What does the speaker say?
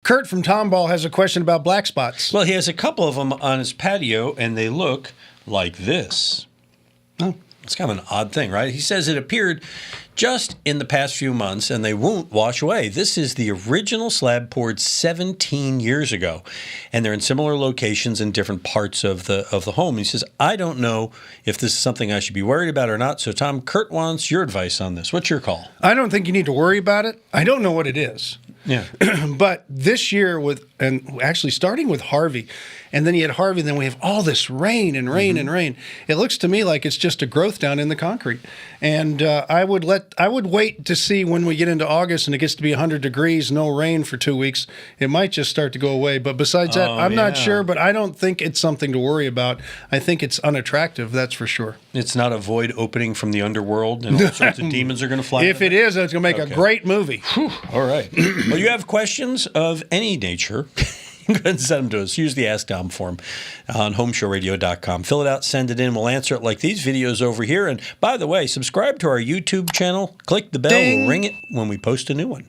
Kurt from Tomball has a question about black spots. Well, he has a couple of them on his patio, and they look like this. Oh. It's kind of an odd thing, right? He says it appeared just in the past few months, and they won't wash away. This is the original slab poured 17 years ago, and they're in similar locations in different parts of the home. He says, I don't know if this is something I should be worried about or not. So, Tom, Kurt wants your advice on this. What's your call? I don't think you need to worry about it. I don't know what it is. Yeah. But this year and actually starting with Harvey, and then you had Harvey, and then we have all this rain and rain and rain. It looks to me like it's just a growth down in the concrete. And I would wait to see when we get into August and it gets to be 100 degrees, no rain for 2 weeks. It might just start to go away. But besides that, I'm not sure, but I don't think it's something to worry about. I think it's unattractive, that's for sure. It's not a void opening from the underworld and all sorts of demons are going to fly. If it is, it's going to make a great movie. Whew. All right. Well, you have questions of any nature. Go ahead and send them to us. Use the Ask Tom form on HomeShowRadio.com. Fill it out, send it in. We'll answer it like these videos over here. And by the way, subscribe to our YouTube channel. Click the bell. Ding. We'll ring it when we post a new one.